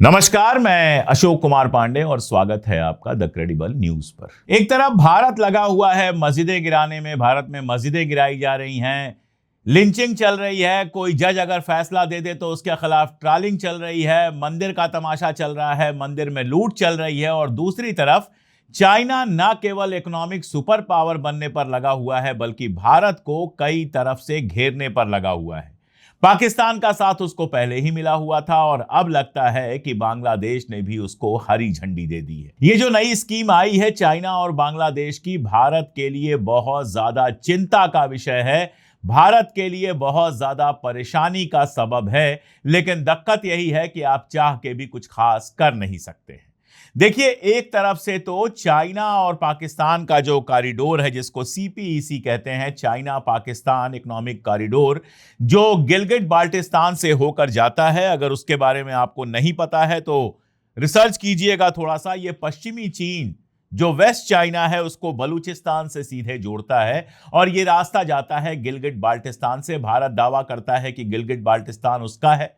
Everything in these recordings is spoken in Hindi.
नमस्कार, मैं अशोक कुमार पांडे और स्वागत है आपका द क्रेडिबल न्यूज पर। एक तरफ भारत लगा हुआ है मस्जिदें गिराने में, भारत में मस्जिदें गिराई जा रही हैं, लिंचिंग चल रही है, कोई जज अगर फैसला दे दे तो उसके खिलाफ ट्रॉलिंग चल रही है, मंदिर का तमाशा चल रहा है, मंदिर में लूट चल रही है। और दूसरी तरफ चाइना न केवल इकोनॉमिक सुपर पावर बनने पर लगा हुआ है बल्कि भारत को कई तरफ से घेरने पर लगा हुआ है। पाकिस्तान का साथ उसको पहले ही मिला हुआ था और अब लगता है कि बांग्लादेश ने भी उसको हरी झंडी दे दी है। ये जो नई स्कीम आई है चाइना और बांग्लादेश की, भारत के लिए बहुत ज्यादा चिंता का विषय है, भारत के लिए बहुत ज्यादा परेशानी का सबब है। लेकिन दिक्कत यही है कि आप चाह के भी कुछ खास कर नहीं सकते हैं। देखिए, एक तरफ से तो चाइना और पाकिस्तान का जो कॉरिडोर है, जिसको सीपीईसी कहते हैं, चाइना पाकिस्तान इकोनॉमिक कॉरिडोर, जो गिलगिट बाल्टिस्तान से होकर जाता है। अगर उसके बारे में आपको नहीं पता है तो रिसर्च कीजिएगा थोड़ा सा। ये पश्चिमी चीन जो वेस्ट चाइना है उसको बलूचिस्तान से सीधे जोड़ता है और ये रास्ता जाता है गिलगिट बाल्टिस्तान से। भारत दावा करता है कि गिलगिट बाल्टिस्तान उसका है।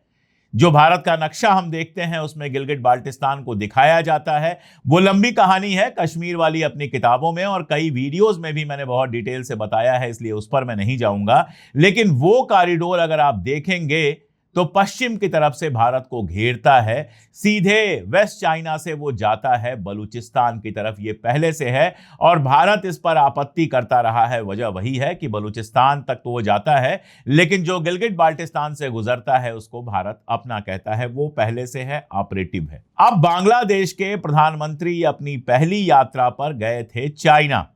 जो भारत का नक्शा हम देखते हैं उसमें गिलगिट बाल्टिस्तान को दिखाया जाता है। वो लंबी कहानी है, कश्मीर वाली अपनी किताबों में और कई वीडियोस में भी मैंने बहुत डिटेल से बताया है, इसलिए उस पर मैं नहीं जाऊंगा। लेकिन वो कॉरिडोर अगर आप देखेंगे तो पश्चिम की तरफ से भारत को घेरता है, सीधे वेस्ट चाइना से वो जाता है बलूचिस्तान की तरफ। ये पहले से है और भारत इस पर आपत्ति करता रहा है। वजह वही है कि बलूचिस्तान तक तो वो जाता है लेकिन जो गिलगिट बाल्टिस्तान से गुजरता है उसको भारत अपना कहता है, वो पहले से है, ऑपरेटिव है। अब बांग्लादेश के प्रधानमंत्री अपनी पहली यात्रा पर गए थे चाइना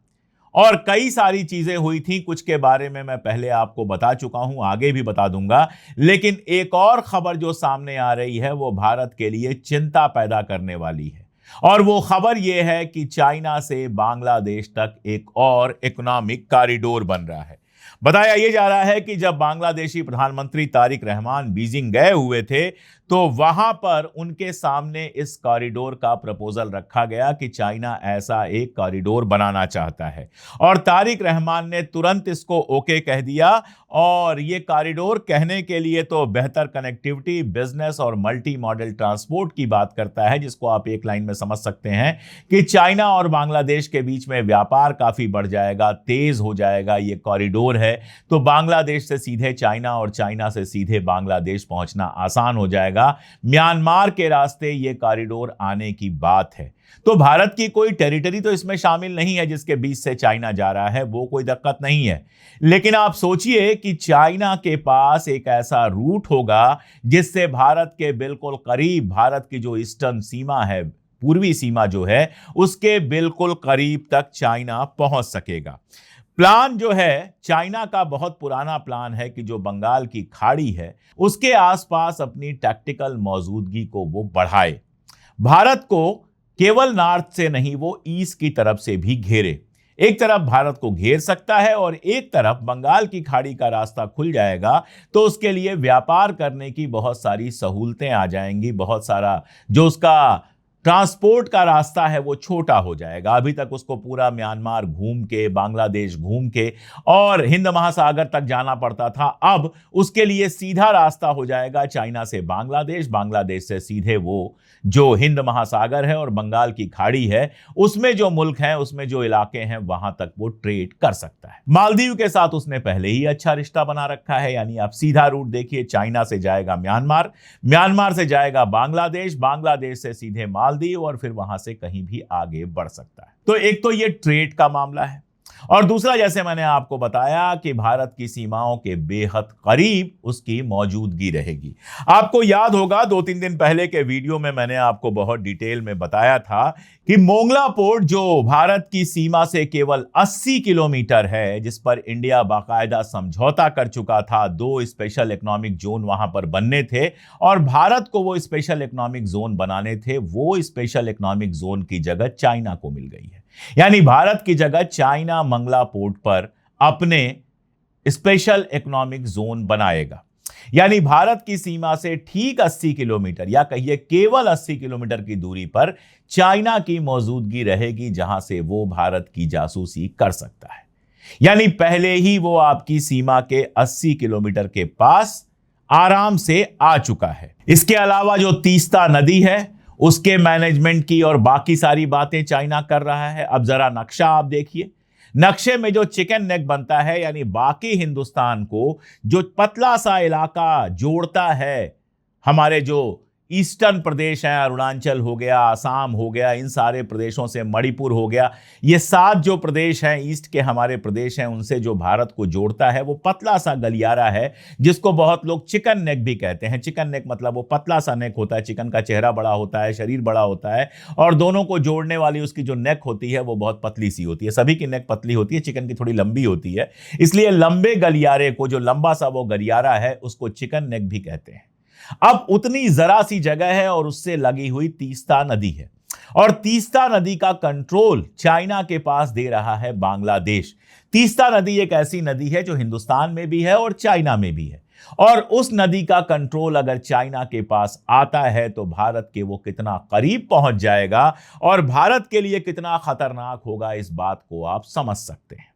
और कई सारी चीजें हुई थी, कुछ के बारे में मैं पहले आपको बता चुका हूं, आगे भी बता दूंगा। लेकिन एक और खबर जो सामने आ रही है वो भारत के लिए चिंता पैदा करने वाली है और वो खबर ये है कि चाइना से बांग्लादेश तक एक और इकोनॉमिक कॉरिडोर बन रहा है। बताया यह जा रहा है कि जब बांग्लादेशी प्रधानमंत्री तारिक रहमान बीजिंग गए हुए थे तो वहां पर उनके सामने इस कॉरिडोर का प्रपोजल रखा गया कि चाइना ऐसा एक कॉरिडोर बनाना चाहता है और तारिक रहमान ने तुरंत इसको ओके कह दिया। और ये कॉरिडोर कहने के लिए तो बेहतर कनेक्टिविटी, बिजनेस और मल्टी मॉडल ट्रांसपोर्ट की बात करता है, जिसको आप एक लाइन में समझ सकते हैं कि चाइना और बांग्लादेश के बीच में व्यापार काफी बढ़ जाएगा, तेज हो जाएगा। ये कॉरिडोर है तो बांग्लादेश से सीधे चाइना और चाइना से सीधे बांग्लादेश पहुंचना आसान हो जाएगा। म्यांमार के रास्ते ये कॉरिडोर आने की बात है। तो भारत की कोई टेरिटरी तो इसमें शामिल नहीं है जिसके बीच से चाइना जा रहा है, वो कोई दिक्कत नहीं है। लेकिन आप सोचिए कि चाइना के पास एक ऐसा रूट होगा जिससे भारत के बिल्कुल करीब, भारत की जो ईस्टर्न सीमा है, पूर्वी सीमा जो है, उसके बिल्कुल करीब तक चाइना पहुंच सकेगा। प्लान जो है चाइना का बहुत पुराना प्लान है कि जो बंगाल की खाड़ी है उसके आसपास अपनी टैक्टिकल मौजूदगी को वो बढ़ाए, भारत को केवल नॉर्थ से नहीं वो ईस्ट की तरफ से भी घेरे। एक तरफ भारत को घेर सकता है और एक तरफ बंगाल की खाड़ी का रास्ता खुल जाएगा तो उसके लिए व्यापार करने की बहुत सारी सहूलतें आ जाएंगी, बहुत सारा जो उसका ट्रांसपोर्ट का रास्ता है वो छोटा हो जाएगा। अभी तक उसको पूरा म्यांमार घूम के, बांग्लादेश घूम के और हिंद महासागर तक जाना पड़ता था, अब उसके लिए सीधा रास्ता हो जाएगा चाइना से बांग्लादेश, बांग्लादेश से सीधे वो जो हिंद महासागर है और बंगाल की खाड़ी है उसमें जो मुल्क हैं, उसमें जो इलाके हैं, वहां तक वो ट्रेड कर सकता है। मालदीव के साथ उसने पहले ही अच्छा रिश्ता बना रखा है, यानी आप सीधा रूट देखिए, चाइना से जाएगा म्यांमार, म्यांमार से जाएगा बांग्लादेश, बांग्लादेश से सीधे मालदीव और फिर वहां से कहीं भी आगे बढ़ सकता है। तो एक तो ये ट्रेड का मामला है और दूसरा, जैसे मैंने आपको बताया कि भारत की सीमाओं के बेहद करीब उसकी मौजूदगी रहेगी। आपको याद होगा 2-3 दिन पहले के वीडियो में मैंने आपको बहुत डिटेल में बताया था कि मोंगला पोर्ट जो भारत की सीमा से केवल 80 किलोमीटर है, जिस पर इंडिया बाकायदा समझौता कर चुका था, 2 स्पेशल इकोनॉमिक जोन वहां पर बनने थे और भारत को वो स्पेशल इकोनॉमिक जोन बनाने थे, वो स्पेशल इकोनॉमिक जोन की जगह चाइना को मिल गई है। यानी भारत की जगह चाइना मंगला पोर्ट पर अपने स्पेशल इकोनॉमिक जोन बनाएगा। यानी भारत की सीमा से ठीक 80 किलोमीटर या कहिए केवल 80 किलोमीटर की दूरी पर चाइना की मौजूदगी रहेगी, जहां से वो भारत की जासूसी कर सकता है। यानी पहले ही वो आपकी सीमा के 80 किलोमीटर के पास आराम से आ चुका है। इसके अलावा जो तीस्ता नदी है उसके मैनेजमेंट की और बाकी सारी बातें चाइना कर रहा है। अब जरा नक्शा आप देखिए, नक्शे में जो चिकन नेक बनता है, यानी बाकी हिंदुस्तान को जो पतला सा इलाका जोड़ता है, हमारे जो ईस्टर्न प्रदेश हैं, अरुणाचल हो गया, आसाम हो गया, इन सारे प्रदेशों से मणिपुर हो गया, ये 7 जो प्रदेश हैं ईस्ट के हमारे प्रदेश हैं, उनसे जो भारत को जोड़ता है वो पतला सा गलियारा है, जिसको बहुत लोग चिकन नेक भी कहते हैं। चिकन नेक मतलब वो पतला सा नेक होता है, चिकन का चेहरा बड़ा होता है, शरीर बड़ा होता है, और दोनों को जोड़ने वाली उसकी जो नेक होती है वो बहुत पतली सी होती है। सभी की नेक पतली होती है, चिकन की थोड़ी लंबी होती है, इसलिए लंबे गलियारे को, जो लंबा सा वो गलियारा है, उसको चिकन नेक भी कहते हैं। अब उतनी जरा सी जगह है और उससे लगी हुई तीस्ता नदी है, और तीस्ता नदी का कंट्रोल चाइना के पास दे रहा है बांग्लादेश। तीस्ता नदी एक ऐसी नदी है जो हिंदुस्तान में भी है और चाइना में भी है, और उस नदी का कंट्रोल अगर चाइना के पास आता है तो भारत के वो कितना करीब पहुंच जाएगा और भारत के लिए कितना खतरनाक होगा, इस बात को आप समझ सकते हैं।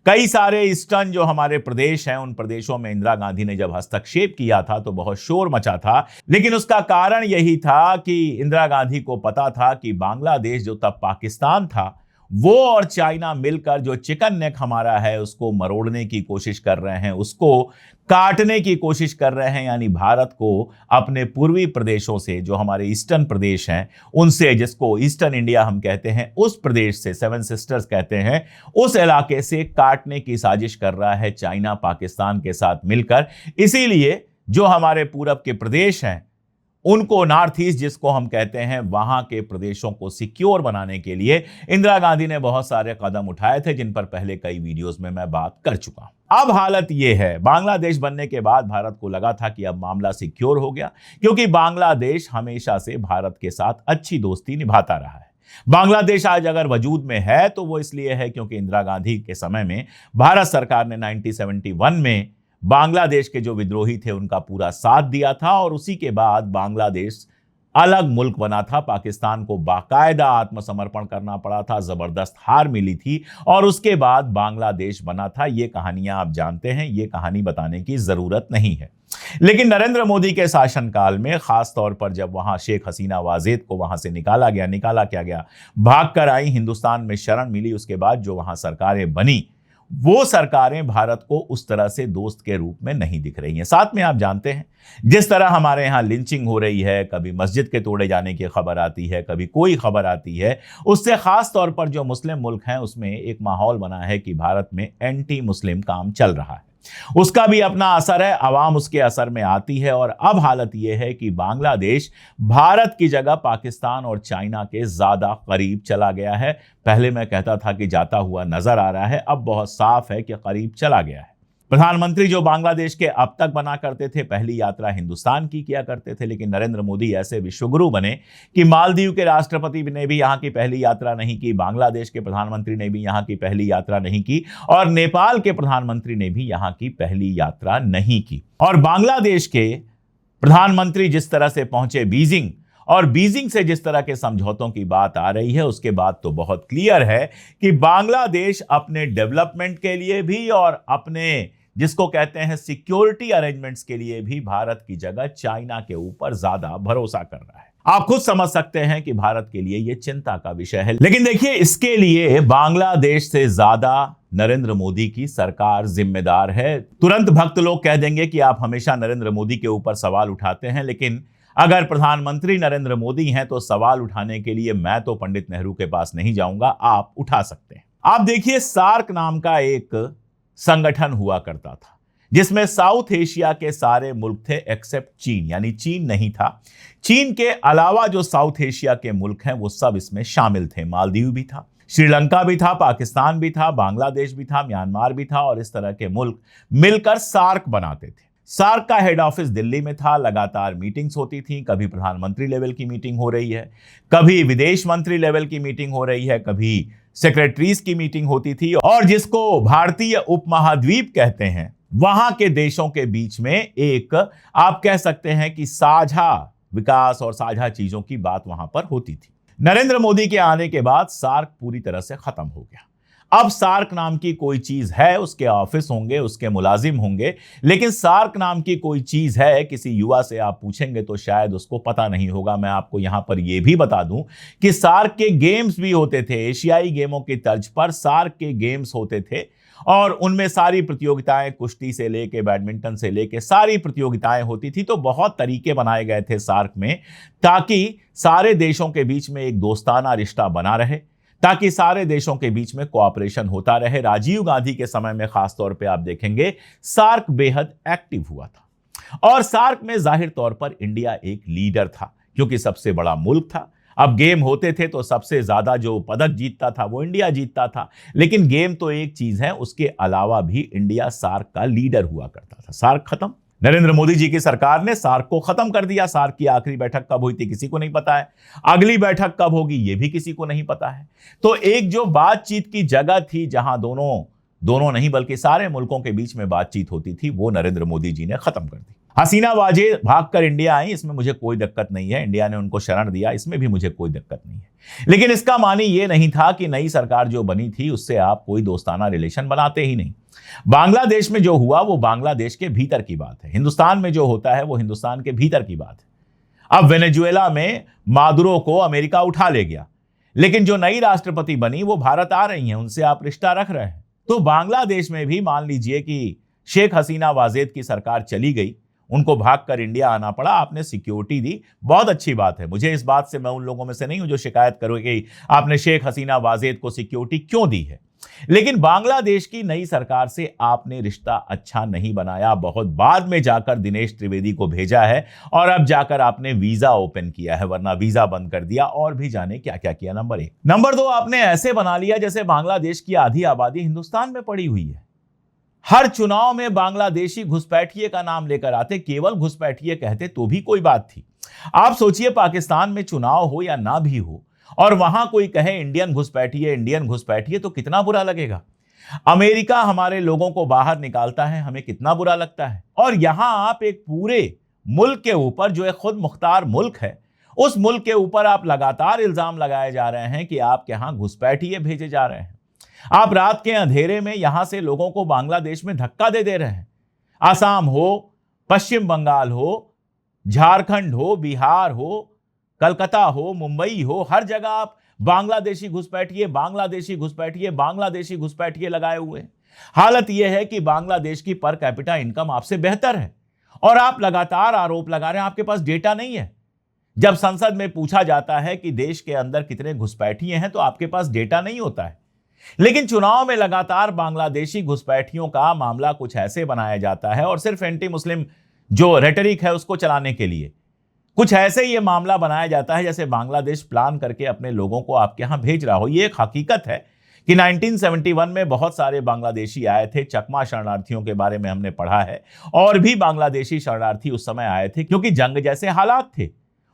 कई सारे ईस्टर्न जो हमारे प्रदेश हैं, उन प्रदेशों में इंदिरा गांधी ने जब हस्तक्षेप किया था तो बहुत शोर मचा था, लेकिन उसका कारण यही था कि इंदिरा गांधी को पता था कि बांग्लादेश जो तब पाकिस्तान था, वो और चाइना मिलकर जो चिकन नेक हमारा है उसको मरोड़ने की कोशिश कर रहे हैं, उसको काटने की कोशिश कर रहे हैं, यानी भारत को अपने पूर्वी प्रदेशों से, जो हमारे ईस्टर्न प्रदेश हैं उनसे, जिसको ईस्टर्न इंडिया हम कहते हैं, उस प्रदेश से, 7 सिस्टर्स कहते हैं, उस इलाके से काटने की साजिश कर रहा है चाइना पाकिस्तान के साथ मिलकर। इसीलिए जो हमारे पूरब के प्रदेश हैं उनको, नॉर्थ ईस्ट जिसको हम कहते हैं, वहां के प्रदेशों को सिक्योर बनाने के लिए इंदिरा गांधी ने बहुत सारे कदम उठाए थे, जिन पर पहले कई वीडियोस में मैं बात कर चुका हूं। अब हालत यह है, बांग्लादेश बनने के बाद भारत को लगा था कि अब मामला सिक्योर हो गया, क्योंकि बांग्लादेश हमेशा से भारत के साथ अच्छी दोस्ती निभाता रहा है। बांग्लादेश आज अगर वजूद में है तो वो इसलिए है क्योंकि इंदिरा गांधी के समय में भारत सरकार ने 1971 में बांग्लादेश के जो विद्रोही थे उनका पूरा साथ दिया था, और उसी के बाद बांग्लादेश अलग मुल्क बना था। पाकिस्तान को बाकायदा आत्मसमर्पण करना पड़ा था, जबरदस्त हार मिली थी, और उसके बाद बांग्लादेश बना था। ये कहानियां आप जानते हैं, ये कहानी बताने की जरूरत नहीं है। लेकिन नरेंद्र मोदी के शासनकाल में, खास तौर पर जब वहां शेख हसीना वाजेद को वहां से निकाला क्या गया, भागकर आई, हिंदुस्तान में शरण मिली, उसके बाद जो वहां सरकारें बनी, वो सरकारें भारत को उस तरह से दोस्त के रूप में नहीं दिख रही हैं। साथ में आप जानते हैं, जिस तरह हमारे यहाँ लिंचिंग हो रही है, कभी मस्जिद के तोड़े जाने की खबर आती है, कभी कोई खबर आती है, उससे खास तौर पर जो मुस्लिम मुल्क हैं उसमें एक माहौल बना है कि भारत में एंटी मुस्लिम काम चल रहा है। उसका भी अपना असर है, आवाम उसके असर में आती है, और अब हालत यह है कि बांग्लादेश भारत की जगह पाकिस्तान और चाइना के ज्यादा करीब चला गया है। पहले मैं कहता था कि जाता हुआ नजर आ रहा है, अब बहुत साफ है कि करीब चला गया है। प्रधानमंत्री जो बांग्लादेश के अब तक बना करते थे, पहली यात्रा हिंदुस्तान की किया करते थे, लेकिन नरेंद्र मोदी ऐसे विश्वगुरु बने कि मालदीव के राष्ट्रपति ने भी यहां की पहली यात्रा नहीं की, बांग्लादेश के प्रधानमंत्री ने भी यहां की पहली यात्रा नहीं की, और नेपाल के प्रधानमंत्री ने भी यहां की पहली यात्रा नहीं की। और बांग्लादेश के प्रधानमंत्री जिस तरह से पहुंचे बीजिंग, और बीजिंग से जिस तरह के समझौतों की बात आ रही है, उसके बाद तो बहुत क्लियर है कि बांग्लादेश अपने डेवलपमेंट के लिए भी और अपने जिसको कहते हैं सिक्योरिटी अरेंजमेंट्स के लिए भी भारत की जगह चाइना के ऊपर ज्यादा भरोसा कर रहा है। आप खुद समझ सकते हैं कि भारत के लिए यह चिंता का विषय है। लेकिन देखिए, इसके लिए बांग्लादेश से ज्यादा नरेंद्र मोदी की सरकार जिम्मेदार है। तुरंत भक्त लोग कह देंगे कि आप हमेशा नरेंद्र मोदी के ऊपर सवाल उठाते हैं, लेकिन अगर प्रधानमंत्री नरेंद्र मोदी हैं तो सवाल उठाने के लिए मैं तो पंडित नेहरू के पास नहीं जाऊंगा, आप उठा सकते हैं। आप देखिए, सार्क नाम का एक संगठन हुआ करता था जिसमें साउथ एशिया के सारे मुल्क थे एक्सेप्ट चीन, यानी चीन नहीं था। चीन के अलावा जो साउथ एशिया के मुल्क हैं वो सब इसमें शामिल थे। मालदीव भी था, श्रीलंका भी था, पाकिस्तान भी था, बांग्लादेश भी था, म्यांमार भी था, और इस तरह के मुल्क मिलकर सार्क बनाते थे। सार्क का हेड ऑफिस दिल्ली में था, लगातार मीटिंग्स होती थी, कभी प्रधानमंत्री लेवल की मीटिंग हो रही है, कभी विदेश मंत्री लेवल की मीटिंग हो रही है, कभी सेक्रेटरीज की मीटिंग होती थी, और जिसको भारतीय उपमहाद्वीप कहते हैं, वहां के देशों के बीच में एक, आप कह सकते हैं कि साझा विकास और साझा चीजों की बात वहां पर होती थी। नरेंद्र मोदी के आने के बाद सार्क पूरी तरह से खत्म हो गया। अब सार्क नाम की कोई चीज है, उसके ऑफिस होंगे, उसके मुलाजिम होंगे, लेकिन सार्क नाम की कोई चीज है, किसी युवा से आप पूछेंगे तो शायद उसको पता नहीं होगा। मैं आपको यहां पर यह भी बता दूं कि सार्क के गेम्स भी होते थे, एशियाई गेमों की तर्ज पर सार्क के गेम्स होते थे और उनमें सारी प्रतियोगिताएं, कुश्ती से लेके बैडमिंटन से लेके सारी प्रतियोगिताएं होती थी। तो बहुत तरीके बनाए गए थे सार्क में, ताकि सारे देशों के बीच में एक दोस्ताना रिश्ता बना रहे, ताकि सारे देशों के बीच में कोऑपरेशन होता रहे। राजीव गांधी के समय में खासतौर पे आप देखेंगे सार्क बेहद एक्टिव हुआ था और सार्क में जाहिर तौर पर इंडिया एक लीडर था, क्योंकि सबसे बड़ा मुल्क था। अब गेम होते थे तो सबसे ज्यादा जो पदक जीतता था वो इंडिया जीतता था, लेकिन गेम तो एक चीज है, उसके अलावा भी इंडिया सार्क का लीडर हुआ करता था। सार्क खत्म, नरेंद्र मोदी जी की सरकार ने सार्क को खत्म कर दिया। सार्क की आखिरी बैठक कब हुई थी किसी को नहीं पता है, अगली बैठक कब होगी यह भी किसी को नहीं पता है। तो एक जो बातचीत की जगह थी, जहां दोनों नहीं बल्कि सारे मुल्कों के बीच में बातचीत होती थी, वो नरेंद्र मोदी जी ने खत्म कर दी। हसीना वाजेद भागकर इंडिया आई, इसमें मुझे कोई दिक्कत नहीं है, इंडिया ने उनको शरण दिया, इसमें भी मुझे कोई दिक्कत नहीं है। लेकिन इसका मानी यह नहीं था कि नई सरकार जो बनी थी उससे आप कोई दोस्ताना रिलेशन बनाते ही नहीं। बांग्लादेश में जो हुआ वो बांग्लादेश के भीतर की बात है, हिंदुस्तान में जो होता है वो हिंदुस्तान के भीतर की बात है। अब वेनेजुएला में मादुरो को अमेरिका उठा ले गया, लेकिन जो नई राष्ट्रपति बनी वो भारत आ रही हैं, उनसे आप रिश्ता रख रहे हैं। तो बांग्लादेश में भी मान लीजिए कि शेख हसीना वाजेद की सरकार चली गई, उनको भागकर इंडिया आना पड़ा, आपने सिक्योरिटी दी, बहुत अच्छी बात है। मुझे इस बात से, मैं उन लोगों में से नहीं हूं जो शिकायत करोगे कि आपने शेख हसीना वाजेद को सिक्योरिटी क्यों दी है, लेकिन बांग्लादेश की नई सरकार से आपने रिश्ता अच्छा नहीं बनाया। बहुत बाद में जाकर दिनेश त्रिवेदी को भेजा है और अब जाकर आपने वीजा ओपन किया है, वरना वीजा बंद कर दिया और भी जाने क्या क्या किया। नंबर 1। नंबर 2, आपने ऐसे बना लिया जैसे बांग्लादेश की आधी आबादी हिंदुस्तान में पड़ी हुई है। हर चुनाव में बांग्लादेशी घुसपैठिए का नाम लेकर आते, केवल घुसपैठिए कहते तो भी कोई बात थी। आप सोचिए पाकिस्तान में चुनाव हो या ना भी हो और वहां कोई कहे इंडियन घुसपैठिए तो कितना बुरा लगेगा। अमेरिका हमारे लोगों को बाहर निकालता है, हमें कितना बुरा लगता है। और यहां आप एक पूरे मुल्क के ऊपर, जो एक खुद मुख्तार मुल्क है, उस मुल्क के ऊपर आप लगातार इल्जाम लगाए जा रहे हैं कि आपके यहां घुसपैठिए भेजे जा रहे हैं। आप रात के अंधेरे में यहां से लोगों को बांग्लादेश में धक्का दे रहे हैं। आसाम हो, पश्चिम बंगाल हो, झारखंड हो, बिहार हो, कलकत्ता हो, मुंबई हो, हर जगह आप बांग्लादेशी घुसपैठिए लगाए हुए हैं। हालत यह है कि बांग्लादेश की पर कैपिटा इनकम आपसे बेहतर है और आप लगातार आरोप लगा रहे हैं, आपके पास डेटा नहीं है। जब संसद में पूछा जाता है कि देश के अंदर कितने घुसपैठिए हैं तो आपके पास डेटा नहीं होता है। लेकिन चुनाव में लगातार बांग्लादेशी घुसपैठियों का मामला कुछ ऐसे बनाया जाता है और सिर्फ एंटी मुस्लिम जो रेटरिक है उसको चलाने के लिए कुछ ऐसे ही ये मामला बनाया जाता है जैसे बांग्लादेश प्लान करके अपने लोगों को आपके यहां भेज रहा हो। ये एक हकीकत है कि 1971 में बहुत सारे बांग्लादेशी आए थे, चकमा शरणार्थियों के बारे में हमने पढ़ा है, और भी बांग्लादेशी शरणार्थी उस समय आए थे क्योंकि जंग जैसे हालात थे।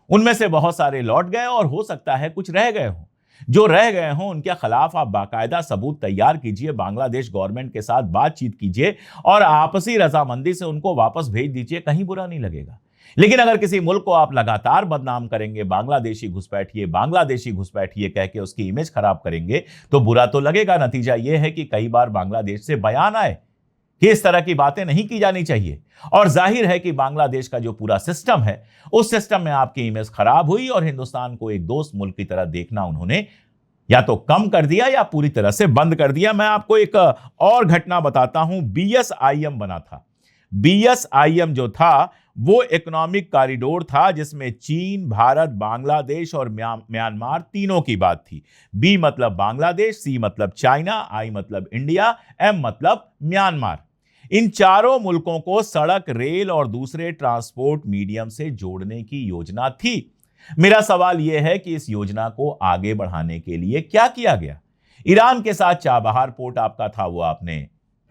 उनमें से बहुत सारे लौट गए और हो सकता है कुछ रह गए हों। जो रह गए हों उनके खिलाफ आप बाकायदा सबूत तैयार कीजिए, बांग्लादेश गवर्नमेंट के साथ बातचीत कीजिए और आपसी रजामंदी से उनको वापस भेज दीजिए, कहीं बुरा नहीं लगेगा। लेकिन अगर किसी मुल्क को आप लगातार बदनाम करेंगे, बांग्लादेशी घुसपैठिए कह के उसकी इमेज खराब करेंगे, तो बुरा तो लगेगा। नतीजा यह है कि कई बार बांग्लादेश से बयान आए कि इस तरह की बातें नहीं की जानी चाहिए, और जाहिर है कि बांग्लादेश का जो पूरा सिस्टम है उस सिस्टम में आपकी इमेज खराब हुई और हिंदुस्तान को एक दोस्त मुल्क की तरह देखना उन्होंने या तो कम कर दिया या पूरी तरह से बंद कर दिया। मैं आपको एक और घटना बताता हूं। BSIM बना था। BSIM जो था वो इकोनॉमिक कॉरिडोर था जिसमें चीन, भारत, बांग्लादेश और म्यांमार तीनों की बात थी। B मतलब बांग्लादेश, C मतलब चाइना, I मतलब इंडिया, M मतलब म्यांमार। इन चारों मुल्कों को सड़क, रेल और दूसरे ट्रांसपोर्ट मीडियम से जोड़ने की योजना थी। मेरा सवाल यह है कि इस योजना को आगे बढ़ाने के लिए क्या किया गया? ईरान के साथ चाबहार पोर्ट आपका था, वो आपने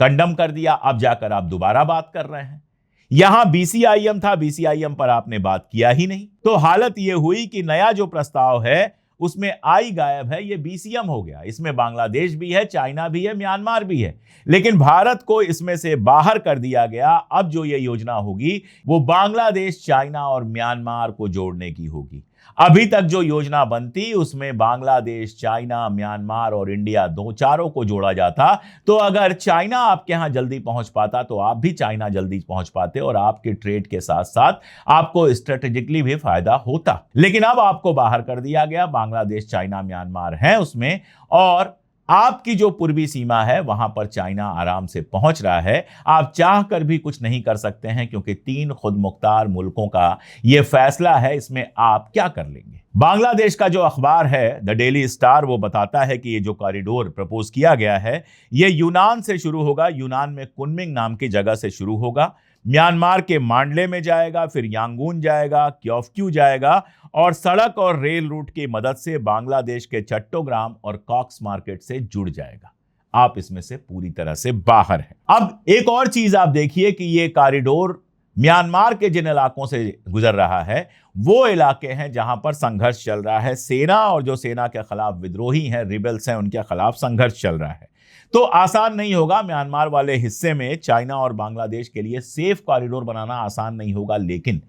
कंडम कर दिया, अब जाकर आप दोबारा बात कर रहे हैं। यहां BCIM था, BCIM पर आपने बात किया ही नहीं। तो हालत यह हुई कि नया जो प्रस्ताव है उसमें I गायब है, ये BCM हो गया। इसमें बांग्लादेश भी है, चाइना भी है, म्यांमार भी है, लेकिन भारत को इसमें से बाहर कर दिया गया। अब जो ये योजना होगी वो बांग्लादेश, चाइना और म्यांमार को जोड़ने की होगी। अभी तक जो योजना बनती उसमें बांग्लादेश, चाइना, म्यांमार और इंडिया दो चारों को जोड़ा जाता। तो अगर चाइना आपके यहां जल्दी पहुंच पाता तो आप भी चाइना जल्दी पहुंच पाते और आपके ट्रेड के साथ साथ आपको स्ट्रेटेजिकली भी फायदा होता। लेकिन अब आपको बाहर कर दिया गया। बांग्लादेश, चाइना, म्यांमार है उसमें, और आपकी जो पूर्वी सीमा है वहां पर चाइना आराम से पहुंच रहा है। आप चाह कर भी कुछ नहीं कर सकते हैं क्योंकि 3 खुद मुख्तार मुल्कों का यह फैसला है। इसमें आप क्या कर लेंगे? बांग्लादेश का जो अखबार है द डेली स्टार, वो बताता है कि ये जो कॉरिडोर प्रपोज किया गया है ये यूनान से शुरू होगा। यूनान में कुनमिंग नाम की जगह से शुरू होगा, म्यांमार के मांडले में जाएगा, फिर यांगून जाएगा, क्योफ्क्यू जाएगा और सड़क और रेल रूट की मदद से बांग्लादेश के चट्टोग्राम और कॉक्स मार्केट से जुड़ जाएगा। आप इसमें से पूरी तरह से बाहर हैं। अब एक और चीज आप देखिए कि ये कॉरिडोर म्यांमार के जिन इलाकों से गुजर रहा है वो इलाके हैं जहां पर संघर्ष चल रहा है। सेना और जो सेना के खिलाफ विद्रोही हैं, रिबेल्स हैं, उनके खिलाफ संघर्ष चल रहा है। तो आसान नहीं होगा म्यांमार वाले हिस्से में चाइना और बांग्लादेश के लिए सेफ कॉरिडोर बनाना आसान नहीं होगा। लेकिन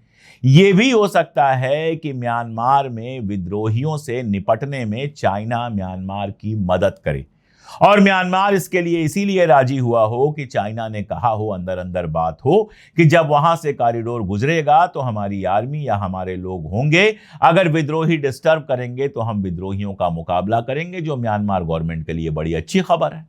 यह भी हो सकता है कि म्यांमार में विद्रोहियों से निपटने में चाइना म्यांमार की मदद करे और म्यांमार इसके लिए इसीलिए राजी हुआ हो कि चाइना ने कहा हो, अंदर अंदर बात हो कि जब वहां से कॉरिडोर गुजरेगा तो हमारी आर्मी या हमारे लोग होंगे, अगर विद्रोही डिस्टर्ब करेंगे तो हम विद्रोहियों का मुकाबला करेंगे, जो म्यांमार गवर्नमेंट के लिए बड़ी अच्छी खबर है।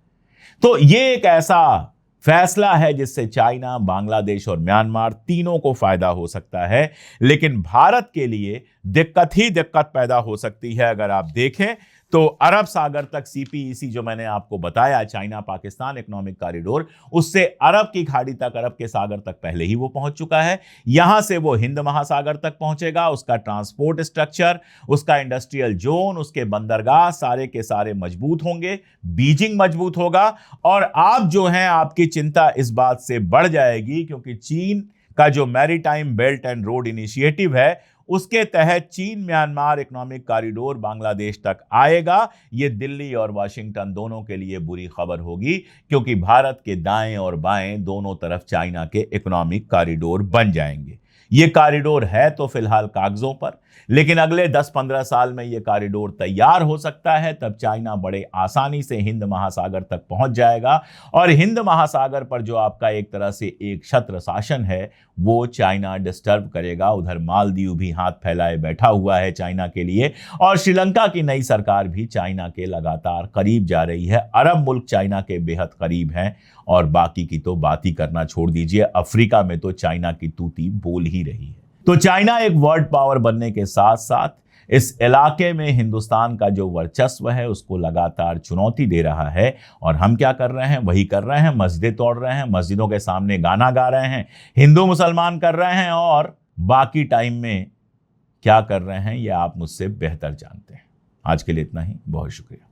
तो ये एक ऐसा फैसला है जिससे चाइना, बांग्लादेश और म्यांमार तीनों को फायदा हो सकता है। लेकिन भारत के लिए दिक्कत ही दिक्कत पैदा हो सकती है। अगर आप देखें तो अरब सागर तक सीपीईसी जो मैंने आपको बताया, चाइना पाकिस्तान इकोनॉमिक कॉरिडोर, उससे अरब की खाड़ी तक, अरब के सागर तक पहले ही वो पहुंच चुका है। यहां से वो हिंद महासागर तक पहुंचेगा। उसका ट्रांसपोर्ट स्ट्रक्चर, उसका इंडस्ट्रियल जोन, उसके बंदरगाह सारे के सारे मजबूत होंगे, बीजिंग मजबूत होगा। और आप जो हैं, आपकी चिंता इस बात से बढ़ जाएगी क्योंकि चीन का जो maritime belt and road initiative है उसके तहत चीन म्यांमार इकोनॉमिक कॉरिडोर बांग्लादेश तक आएगा। यह दिल्ली और वाशिंगटन दोनों के लिए बुरी खबर होगी क्योंकि भारत के दाएं और बाएं दोनों तरफ चाइना के इकोनॉमिक कॉरिडोर बन जाएंगे। यह कॉरिडोर है तो फिलहाल कागजों पर, लेकिन अगले 10-15 साल में यह कॉरिडोर तैयार हो सकता है। तब चाइना बड़े आसानी से हिंद महासागर तक पहुंच जाएगा और हिंद महासागर पर जो आपका एक तरह से एक छत्र शासन है वो चाइना डिस्टर्ब करेगा। उधर मालदीव भी हाथ फैलाए बैठा हुआ है चाइना के लिए और श्रीलंका की नई सरकार भी चाइना के लगातार करीब जा रही है। अरब मुल्क चाइना के बेहद करीब हैं और बाकी की तो बात ही करना छोड़ दीजिए। अफ्रीका में तो चाइना की तूती बोल ही रही है। तो चाइना एक वर्ल्ड पावर बनने के साथ साथ इस इलाके में हिंदुस्तान का जो वर्चस्व है उसको लगातार चुनौती दे रहा है। और हम क्या कर रहे हैं? वही कर रहे हैं, मस्जिदें तोड़ रहे हैं, मस्जिदों के सामने गाना गा रहे हैं, हिंदू मुसलमान कर रहे हैं। और बाकी टाइम में क्या कर रहे हैं ये आप मुझसे बेहतर जानते हैं। आज के लिए इतना ही, बहुत शुक्रिया।